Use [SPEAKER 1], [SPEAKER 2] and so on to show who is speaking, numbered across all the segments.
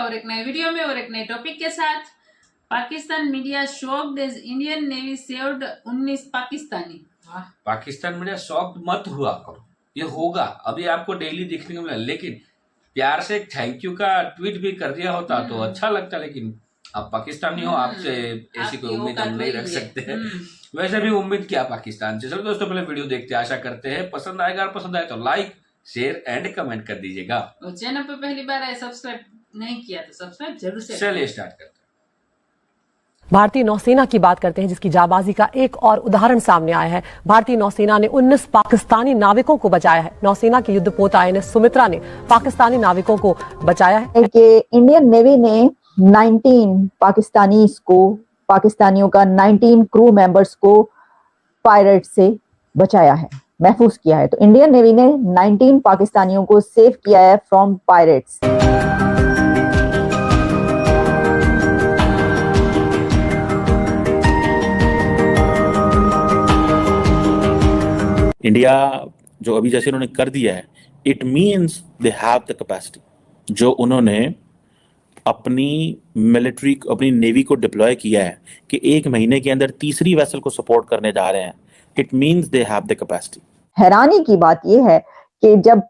[SPEAKER 1] और एक नए वीडियो में और एक नए टॉपिक के साथ। Pakistan media shocked as Indian navy saved 19 Pakistani.
[SPEAKER 2] Pakistan media shocked मत हुआ करो, ये होगा, अभी आपको डेली देखने को मिला। लेकिन प्यार से एक थैंक यू का ट्वीट भी कर दिया होता तो अच्छा लगता, लेकिन आप पाकिस्तानी हो, आपसे ऐसी कोई उम्मीद हम नहीं रख सकते हैं। वैसे भी उम्मीद क्या पाकिस्तान से। चलो दोस्तों, पहले वीडियो देखते हैं, आशा करते हैं पसंद आएगा, और पसंद आए तो लाइक शेयर एंड कमेंट कर दीजिएगा।
[SPEAKER 1] और चैनल पर पहली बार आए, सब्सक्राइब नहीं किया तो सब्सक्राइब जरूर से।
[SPEAKER 2] चलिए स्टार्ट करते हैं।
[SPEAKER 3] भारतीय नौसेना की बात करते हैं, जिसकी जाबाजी का एक और उदाहरण सामने आया है। भारतीय नौसेना ने 19 पाकिस्तानी नाविकों को बचाया है। नौसेना की युद्धपोत INS सुमित्रा ने पाकिस्तानी नाविकों को बचाया है।
[SPEAKER 4] कि इंडियन नेवी ने 19 पाकिस्तानियों का 19 क्रू मेंबर्स को पायरेट से बचाया है, महफूज किया है। तो इंडियन नेवी ने 19 पाकिस्तानियों को सेव किया है फ्रॉम पायरेट्स।
[SPEAKER 5] इंडिया जो अभी जैसे उन्होंने कर दिया है, it means they have the capacity. जो उन्होंने अपनी मिलिट्री, अपनी नेवी को डिप्लॉय किया है कि 1 महीने के अंदर तीसरी वेसल को सपोर्ट करने जा रहे हैं, it means they have the capacity.
[SPEAKER 4] हैरानी की बात यह है कि जब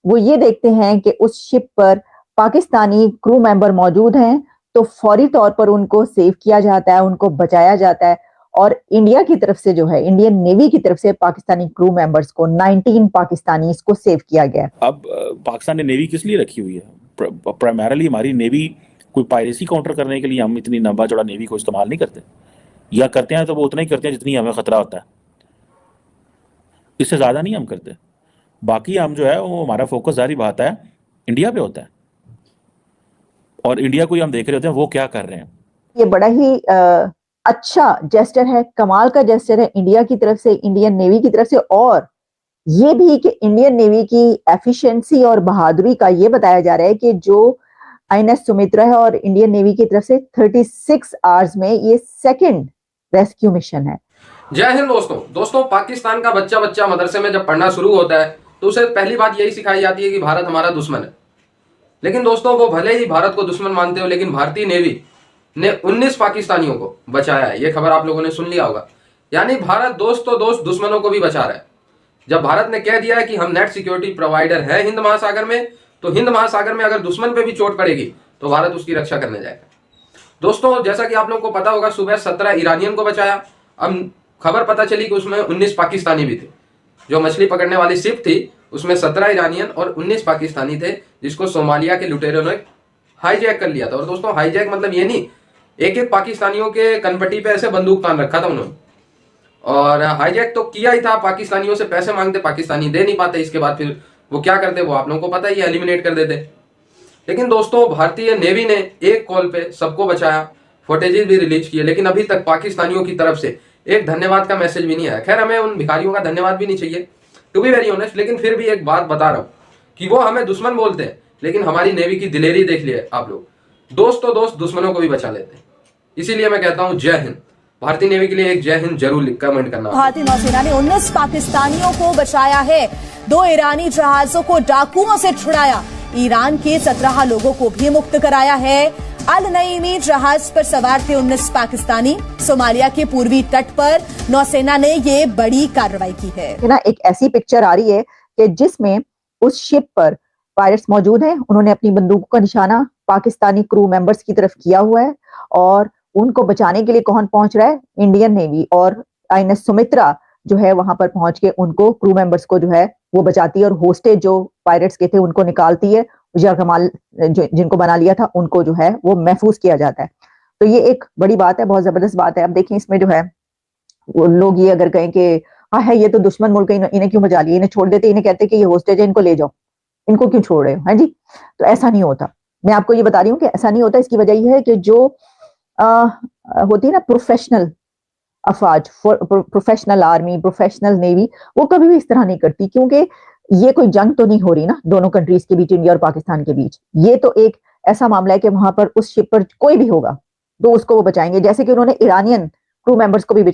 [SPEAKER 4] वो ये देखते हैं कि उस शिप पर पाकिस्तानी क्रू मेंबर मौजूद हैं, तो फौरी तौर पर उनको सेव किया जाता है, उनको बचाया जाता है। और इंडिया की तरफ से जो है, इंडियन नेवी की तरफ से पाकिस्तानी क्रू मेंबर्स को 19 पाकिस्तानी को सेव किया गया।
[SPEAKER 5] अब पाकिस्तान ने नेवी किस लिए रखी हुई है? प्राइमरली हमारी नेवी कोई पायरेसी काउंटर करने के लिए हम इतनी लंबा चौड़ा नेवी को इस्तेमाल नहीं करते, या करते हैं तो वो उतना ही करते हैं जितनी हमें खतरा होता है, इससे ज्यादा नहीं हम करते। बाकी हम जो है वो, हमारा फोकस जारी बात है इंडिया पे होता है, और इंडिया को ही हम देख रहे होते हैं वो क्या कर रहे हैं।
[SPEAKER 4] ये बड़ा ही अच्छा जेस्टर है, कमाल का जेस्टर है इंडिया की तरफ से, इंडियन नेवी की तरफ से। और ये भी कि इंडियन नेवी की एफिशिएंसी और बहादुरी का ये बताया जा रहा है कि जो INS सुमित्रा है और इंडियन नेवी की तरफ से 36 आवर्स में ये सेकंड रेस्क्यू मिशन है।
[SPEAKER 6] जय हिंद दोस्तों, पाकिस्तान का बच्चा मदरसे में जब पढ़ना शुरू होता है तो उसे पहली बात यही सिखाई जाती है कि भारत हमारा दुश्मन है। लेकिन दोस्तों, वो भले ही भारत को दुश्मन मानते हो, लेकिन भारतीय नेवी ने 19 पाकिस्तानियों को बचाया है। ये खबर आप लोगों ने सुन लिया होगा। यानी भारत दोस्त तो दोस्त, दुश्मनों को भी बचा रहा है। जब भारत ने कह दिया है कि हम नेट सिक्योरिटी प्रोवाइडर है हिंद महासागर में, तो हिंद महासागर में अगर दुश्मन पे भी चोट पड़ेगी तो भारत उसकी रक्षा करने जाएगा। दोस्तों, जैसा कि आप लोगों को पता होगा, सुबह 17 ईरानियन को बचाया। अब खबर पता चली कि उसमें 19 पाकिस्तानी भी थे। जो मछली पकड़ने वाली शिप थी उसमें 17 ईरानियन और 19 पाकिस्तानी थे, जिसको सोमालिया के लुटेरों ने हाईजैक कर लिया था। और दोस्तों, हाईजैक मतलब ये नहीं, एक पाकिस्तानियों के कनपट्टी पे ऐसे बंदूक तान रखा था उन्होंने, और हाईजैक तो किया ही था। पाकिस्तानियों से पैसे मांगते, पाकिस्तानी दे नहीं पाते। इसके बाद फिर वो क्या करते, वो आप लोगों को पता ही है, एलिमिनेट कर देते। लेकिन दोस्तों, भारतीय नेवी ने एक कॉल पे सबको बचाया, फुटेजेस भी रिलीज किए, लेकिन अभी तक पाकिस्तानियों की तरफ से एक धन्यवाद का मैसेज भी नहीं आया। खैर, हमें उन भिखारियों का धन्यवाद भी नहीं चाहिए, टू बी वेरी ऑनेस्ट। लेकिन फिर भी एक बात बता रहा हूं कि वो हमें दुश्मन बोलते हैं, लेकिन हमारी नेवी की दिलेरी देख लिए आप लोग। दोस्त तो दोस्त, दुश्मनों को भी बचा लेते हैं। इसीलिए मैं कहता हूं जय हिंद। भारतीय नेवी के लिए एक जय हिंद जरूर कमेंट करना।
[SPEAKER 7] भारतीय नौसेना ने 19 पाकिस्तानियों को बचाया है। 2 ईरानी जहाजों को डाकुओं से छुड़ाया। ईरान के 17 लोगों को भी मुक्त कराया है। अल नईमी जहाज पर सवार थे 19 पाकिस्तानी। सोमालिया के पूर्वी तट पर नौसेना ने ये बड़ी कार्रवाई की है
[SPEAKER 4] ना। एक ऐसी पिक्चर आ रही है कि जिसमें उस शिप पर पायरेट्स मौजूद हैं। उन्होंने अपनी बंदूकों का निशाना पाकिस्तानी क्रू मेंबर्स की तरफ किया हुआ है, और उनको बचाने के लिए कौन पहुंच रहा है? Indian navy. और INS सुमित्रा जो है वहां पर पहुंच के उनको, क्रू मेंबर्स को जो है वो बचाती है, और होस्टेज जो पायरेट्स के थे उनको निकालती है। कमाल जिनको बना लिया था उनको जो है वो महफूज किया जाता है। तो ये एक बड़ी बात है, बहुत जबरदस्त बात है। अब देखें, इसमें जो है वो लोग ये अगर कहें कि हाँ है, ये तो दुश्मन मुल्क है, इन्हें क्यों बचा लिया, इन्हें छोड़ देते, इन्हें कहते कि ये होस्टेज है, इनको ले जाओ, इनको क्यों छोड़ रहे हो? है जी। तो ऐसा नहीं होता। मैं आपको ये बता रही हूँ कि ऐसा नहीं होता। इसकी वजह यह है कि जो होती है ना प्रोफेशनल अफवाज, प्रोफेशनल आर्मी, प्रोफेशनल नेवी, वो कभी भी इस तरह नहीं करती, क्योंकि ये कोई जंग तो नहीं हो रही ना दोनों कंट्रीज के बीच, इंडिया और पाकिस्तान के बीच। ये तो एक ऐसा मामला है कि वहां पर उस शिप पर कोई भी होगा तो उसको वो बचाएंगे। जैसे कि उन्होंने ईरानियन क्रू मेंबर्स को भी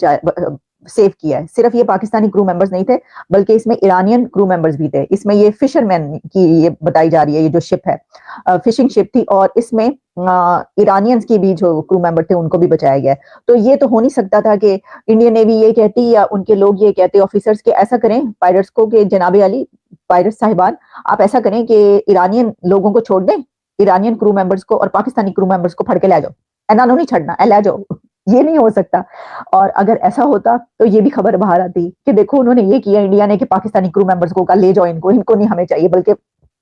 [SPEAKER 4] सेव किया है। सिर्फ ये पाकिस्तानी क्रू मेंबर्स नहीं थे, बल्कि इसमें ईरानियन क्रू मेंबर्स भी थे। इसमें ये फिशरमैन की ये बताई जा रही है, ये जो शिप है फिशिंग शिप थी, और इसमें ईरानियंस की भी जो क्रू मेंबर थे उनको भी बचाया गया। तो ये तो हो नहीं सकता था कि इंडियन नेवी ये कहती या उनके लोग ये कहते ऑफिसर्स के ऐसा करें पायलट्स को कि जनाबे अली पायलट साहिबान आप ऐसा करें कि ईरानियन लोगों को छोड़ दें, ईरानियन क्रू मेंबर्स को और पाकिस्तानी क्रू मेंबर्स को फड़ के ले जाओ, एना नहीं छड़ना, ले जाओ। ये नहीं हो सकता। और अगर ऐसा होता तो ये भी खबर बाहर आती कि देखो उन्होंने ये किया इंडिया ने कि पाकिस्तानी क्रू मेंबर्स को कहा ले जाओ, इनको नहीं हमें चाहिए, बल्कि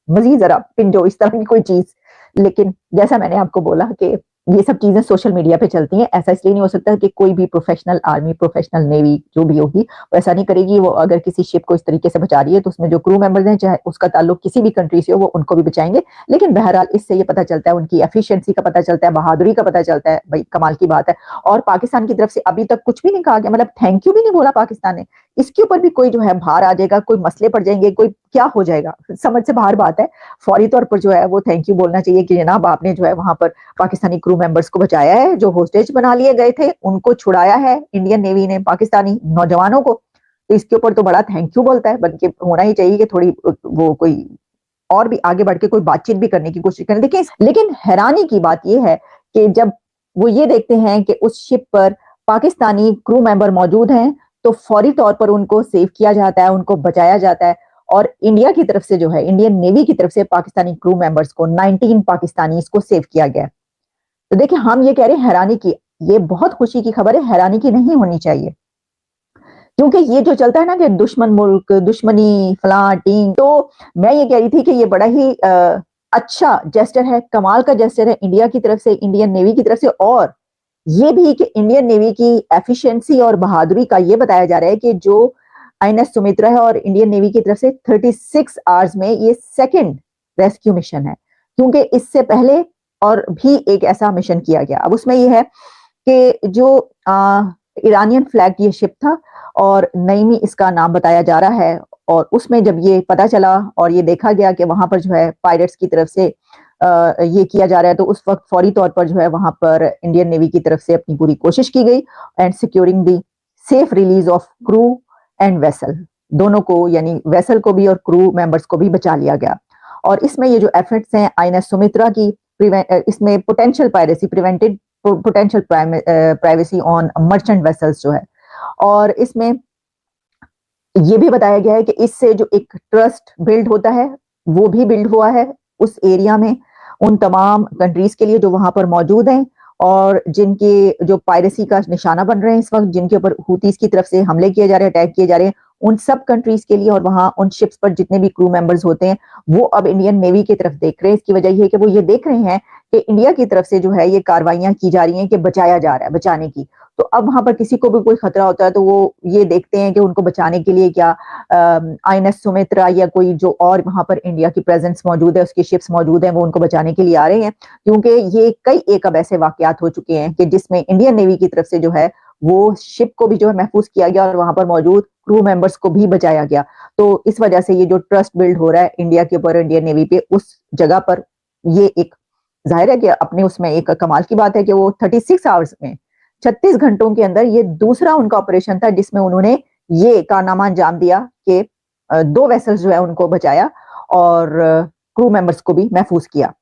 [SPEAKER 4] मजीद जरा पिंजो, इस तरह की कोई चीज। लेकिन जैसा मैंने आपको बोला कि ये सब चीजें सोशल मीडिया पे चलती हैं, ऐसा इसलिए नहीं हो सकता कि कोई भी प्रोफेशनल आर्मी, प्रोफेशनल नेवी जो भी होगी वो ऐसा नहीं करेगी। वो अगर किसी शिप को इस तरीके से बचा रही है तो उसमें जो क्रू मेंबर्स हैं, चाहे उसका ताल्लुक किसी भी कंट्री से हो, वो उनको भी बचाएंगे। लेकिन बहरहाल इससे ये पता चलता है, उनकी एफिशिएंसी का पता चलता है, बहादुरी का पता चलता है, भाई कमाल की बात है। और पाकिस्तान की तरफ से अभी तक कुछ भी नहीं कहा गया, मतलब थैंक यू भी नहीं बोला पाकिस्तान ने। इसके ऊपर भी कोई जो है बाहर आ जाएगा, कोई मसले पड़ जाएंगे, कोई क्या हो जाएगा, समझ से बाहर बात है। फौरी तौर पर जो है वो थैंक यू बोलना चाहिए कि जनाब आपने जो है वहां पर पाकिस्तानी क्रू मेंबर्स को बचाया है, जो होस्टेज बना लिए गए थे उनको छुड़ाया है इंडियन नेवी ने पाकिस्तानी नौजवानों को। तो इसके ऊपर तो बड़ा थैंक यू बोलता है, बल्कि होना ही चाहिए कि थोड़ी वो कोई और भी आगे बढ़ के कोई बातचीत भी करने की कोशिश करें। देखिए, लेकिन हैरानी की बात यह है कि जब वो ये देखते हैं कि उस शिप पर पाकिस्तानी क्रू मेंबर मौजूद हैं तो फौरी तौर पर उनको सेव किया जाता है, उनको बचाया जाता है। और इंडिया की तरफ से जो है, इंडियन नेवी की तरफ से पाकिस्तानी क्रू मेंबर्स को 19 पाकिस्तानी को सेव किया गया। तो देखिए, हम ये कह रहे हैं हैरानी की, ये बहुत खुशी की खबर है, हैरानी की नहीं होनी चाहिए। क्योंकि ये जो चलता है ना कि दुश्मन मुल्क, दुश्मनी फलां टीम, तो मैं ये कह रही थी कि ये बड़ा ही अच्छा जेस्टर है, कमाल का जेस्टर है इंडिया की तरफ से, इंडियन नेवी की तरफ से। और ये भी कि इंडियन नेवी की एफिशिएंसी और बहादुरी का ये बताया जा रहा है कि जो INS सुमित्रा है और इंडियन नेवी की तरफ से 36 आवर्स में ये सेकंड रेस्क्यू मिशन है। क्योंकि इससे पहले और भी एक ऐसा मिशन किया गया। अब उसमें ये है कि जो ईरानियन फ्लैग ये शिप था और नईमी इसका नाम बताया जा रहा है। और उसमें जब ये पता चला और ये देखा गया कि वहां पर जो है पायलट्स की तरफ से ये किया जा रहा है, तो उस वक्त फौरी तौर पर जो है वहां पर इंडियन नेवी की तरफ से अपनी पूरी कोशिश की गई and securing the safe release of crew and vessel, दोनों को, यानी वेसल को भी और क्रू मेंबर्स को भी बचा लिया गया। और इसमें ये जो एफर्ट्स हैं INS सुमित्रा की, इसमें potential piracy, prevented potential privacy on merchant vessels जो है। और इसमें ये भी बताया गया है कि इससे जो एक ट्रस्ट बिल्ड होता है वो भी बिल्ड हुआ है उस एरिया में, उन तमाम कंट्रीज के लिए जो वहां पर मौजूद हैं और जिनके जो पायरेसी का निशाना बन रहे हैं इस वक्त, जिनके ऊपर हुतीस की तरफ से हमले किए जा रहे हैं, अटैक किए जा रहे हैं, उन सब कंट्रीज के लिए। और वहां उन शिप्स पर जितने भी क्रू मेंबर्स होते हैं वो अब इंडियन नेवी की तरफ देख रहे हैं। इसकी वजह ये है कि वो ये देख रहे हैं कि इंडिया की तरफ से जो है ये कार्रवाइयां की जा रही हैं कि बचाया जा रहा है, बचाने की। तो अब वहां पर किसी को भी कोई खतरा होता है तो वो ये देखते हैं कि उनको बचाने के लिए क्या INS सुमित्रा या कोई जो और वहां पर इंडिया की प्रेजेंस मौजूद है, उसकी शिप्स मौजूद हैं, वो उनको बचाने के लिए आ रहे हैं। क्योंकि ये कई एक अब ऐसे वाकयात हो चुके हैं कि जिसमें इंडियन नेवी की तरफ से जो है वो शिप को भी जो है महफूज किया गया और वहां पर मौजूद क्रू मेंबर्स को भी बचाया गया। तो इस वजह से ये जो ट्रस्ट बिल्ड हो रहा है इंडिया के ऊपर, इंडियन नेवी पे, उस जगह पर, ये एक जाहिर है कि अपने उसमें एक कमाल की बात है कि वो 36 आवर्स में, 36 घंटों के अंदर ये दूसरा उनका ऑपरेशन था जिसमें उन्होंने ये कारनामा अंजाम दिया कि 2 वेसल्स जो है उनको बचाया और क्रू मेंबर्स को भी महफूज किया।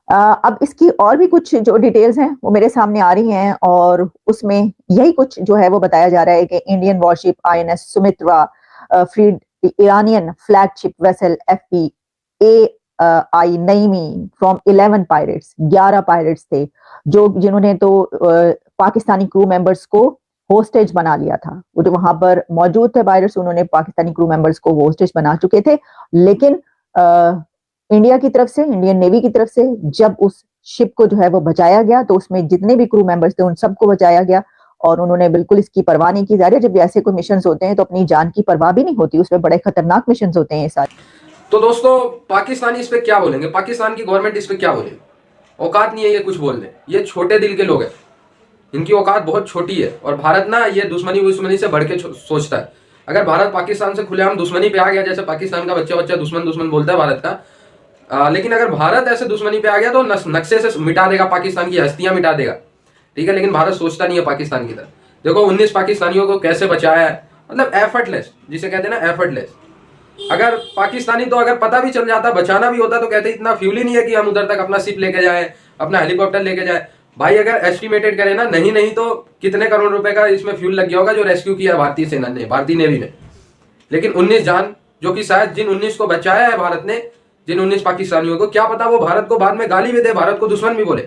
[SPEAKER 4] अब इसकी और भी कुछ जो डिटेल्स हैं वो मेरे सामने आ रही हैं और उसमें यही कुछ जो है वो बताया जा रहा है कि Indian warship INS Sumitra freed Iranian flagship vessel FPAI Naeemi from 11 pirates. 11 pirates थे जिन्होंने तो पाकिस्तानी क्रू मेंबर्स को होस्टेज बना लिया था। वो जो वहां पर मौजूद थे पायरेट्स, उन्होंने पाकिस्तानी क्रू मेंबर्स को होस्टेज बना चुके थे। लेकिन इंडिया की तरफ से, इंडियन नेवी की तरफ से जब उस शिप को जो है वो बचाया गया तो उसमें जितने भी क्रू मेंबर्स थे उन सबको बचाया गया और उन्होंने बिल्कुल इसकी परवाह नहीं की। जारी जब ऐसे कोई मिशन होते हैं तो अपनी जान की परवाह भी नहीं होती, उसमें बड़े खतरनाक मिशन होते हैं ये सारे।
[SPEAKER 6] तो दोस्तों, पाकिस्तानी इस पे क्या बोलेंगे, पाकिस्तान की गवर्नमेंट इस पे क्या बोलेगी? औकात नहीं है ये कुछ बोलने, ये छोटे दिल के लोग हैं, इनकी औकात बहुत छोटी है। और भारत ना ये दुश्मनी से बढ़ के सोचता है। अगर भारत पाकिस्तान से खुलेआम दुश्मनी पे आ गया, जैसे पाकिस्तान का बच्चा दुश्मन बोलता है भारत का, लेकिन अगर भारत ऐसे दुश्मनी पे आ गया तो नक्शे से मिटा देगा, पाकिस्तान की हस्तियां मिटा देगा, ठीक है। लेकिन भारत सोचता नहीं है पाकिस्तान की तरफ। देखो 19 पाकिस्तानियों को कैसे बचाया है, मतलब एफर्टलेस, जिसे कहते हैं ना एफर्टलेस। अगर पाकिस्तानी तो अगर पता भी चल जाता, बचाना भी होता, तो कहते इतना फ्यूल ही नहीं है कि हम उधर तक अपना शिप लेके जाए, अपना हेलीकॉप्टर लेके जाए। भाई अगर एस्टिमेटेड करें ना, नहीं तो कितने करोड़ रुपए का इसमें फ्यूल लग गया होगा जो रेस्क्यू किया भारतीय सेना ने, भारतीय नेवी ने। लेकिन 19 जान, जो कि शायद जिन 19 को बचाया है भारत ने, जिन 19 पाकिस्तानियों को, क्या पता वो भारत को बाद में गाली भी दे, भारत को दुश्मन भी बोले,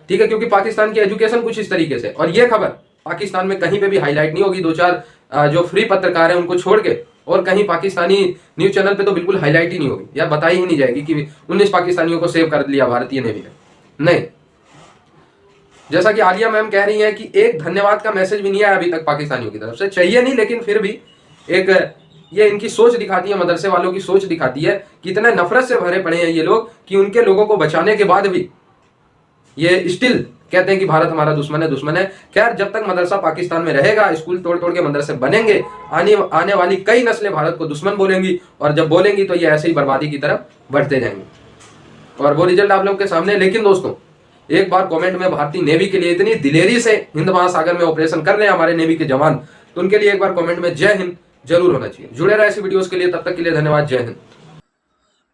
[SPEAKER 6] ठीक है, क्योंकि पाकिस्तान की एजुकेशन कुछ इस तरीके से। और ये खबर पाकिस्तान में कहीं पे भी हाईलाइट नहीं होगी, 2-4 जो फ्री पत्रकार हैं उनको छोड़ के, और कहीं पाकिस्तानी न्यूज चैनल पे तो बिल्कुल हाईलाइट ही नहीं होगी, या बताई ही नहीं जाएगी कि 19 पाकिस्तानियों को सेव कर लिया भारतीय नेवी ने। नहीं, जैसा कि आलिया मैम कह रही हैं कि एक धन्यवाद का मैसेज भी नहीं आया अभी तक पाकिस्तानियों की तरफ से, चाहिए नहीं, लेकिन फिर भी एक ये इनकी सोच दिखाती है, मदरसे वालों की सोच दिखाती है, कितने नफरत से भरे पड़े हैं ये लोग कि उनके लोगों को बचाने के बाद भी ये स्टिल कहते हैं कि भारत हमारा दुश्मन है, दुश्मन है। खैर, जब तक मदरसा पाकिस्तान में रहेगा, स्कूल तोड़ तोड़ के मदरसे बनेंगे, आने वाली कई नस्लें भारत को दुश्मन बोलेंगी, और जब बोलेंगी तो ये ऐसे ही बर्बादी की तरफ बढ़ते जाएंगे, और वो रिजल्ट आप लोग के सामने। लेकिन दोस्तों, एक बार कमेंट में भारतीय नेवी के लिए इतनी दिलेरी से हिंद महासागर में ऑपरेशन कर रहे हैं हमारे नेवी के जवान, तो उनके लिए एक बार कमेंट में जय हिंद जरूर होना चाहिए। जुड़े रहे ऐसी वीडियोस के लिए, तब तक के लिए धन्यवाद, जय हिंद।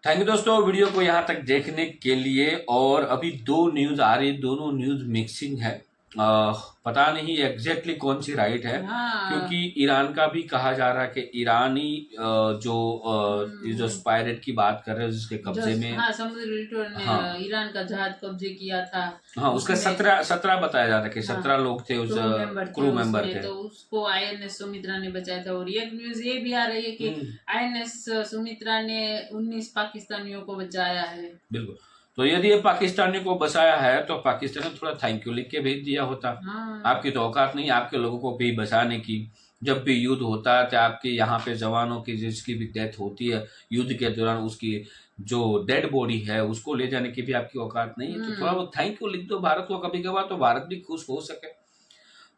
[SPEAKER 2] थैंक यू दोस्तों वीडियो को यहाँ तक देखने के लिए। और अभी 2 न्यूज आ रही, दोनों न्यूज मिक्सिंग है, पता नहीं एग्जैक्टली कौन सी राइट है।
[SPEAKER 1] हाँ।
[SPEAKER 2] क्योंकि ईरान का भी कहा जा रहा है कि ईरानी जो पायरेट की बात कर रहे हैं जिसके कब्जे में,
[SPEAKER 1] हाँ, समुद्री लुटेरों ने
[SPEAKER 2] हाँ,
[SPEAKER 1] ईरान का जहाज कब्जे किया था।
[SPEAKER 2] हाँ, उसके 17 बताया जा रहा है कि 17 लोग थे उस क्रू मेंबर थे,
[SPEAKER 1] तो उसको INS सुमित्रा ने बचाया था। और एक न्यूज ये भी आ रही है कि INS सुमित्रा ने 19 पाकिस्तानियों को बचाया है।
[SPEAKER 2] बिल्कुल। तो यदि ये पाकिस्तानियों को बचाया है तो पाकिस्तान ने थोड़ा थैंक यू लिख के भेज दिया होता।
[SPEAKER 1] हाँ।
[SPEAKER 2] आपकी तो औकात नहीं आपके लोगों को भी बचाने की। जब भी युद्ध होता है तो आपके यहाँ पे जवानों की जिसकी भी डेथ होती है युद्ध के दौरान, उसकी जो डेड बॉडी है उसको ले जाने की भी आपकी औकात नहीं है। तो थोड़ा बहुत थैंक यू लिख दो भारत को कभी कभार, तो भारत भी खुश हो सके।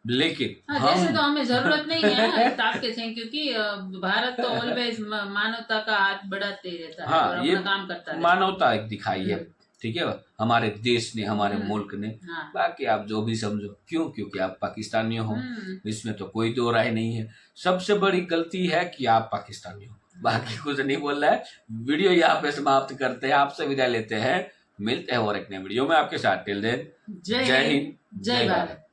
[SPEAKER 2] लेकिन
[SPEAKER 1] जैसे तो हमें जरूरत नहीं है आपके थैंक यू की, भारत तो ऑलवेज मानवता का हाथ बढ़ाते रहता है, और
[SPEAKER 2] ये
[SPEAKER 1] अपना काम करता है।
[SPEAKER 2] मानवता एक दिखाई है, ठीक है, हमारे देश ने, हमारे मुल्क ने।
[SPEAKER 1] हाँ।
[SPEAKER 2] बाकी आप जो भी समझो, क्यों, क्योंकि आप पाकिस्तानी हो, इसमें तो कोई दो राय नहीं है। सबसे बड़ी गलती है कि आप पाकिस्तानी हो, बाकी कुछ नहीं बोल रहा है। वीडियो यहाँ पे समाप्त करते हैं, आपसे विदाई लेते हैं, मिलते हैं और एक नए वीडियो में आपके साथ। टिल देन, जय हिंद, जय भारत।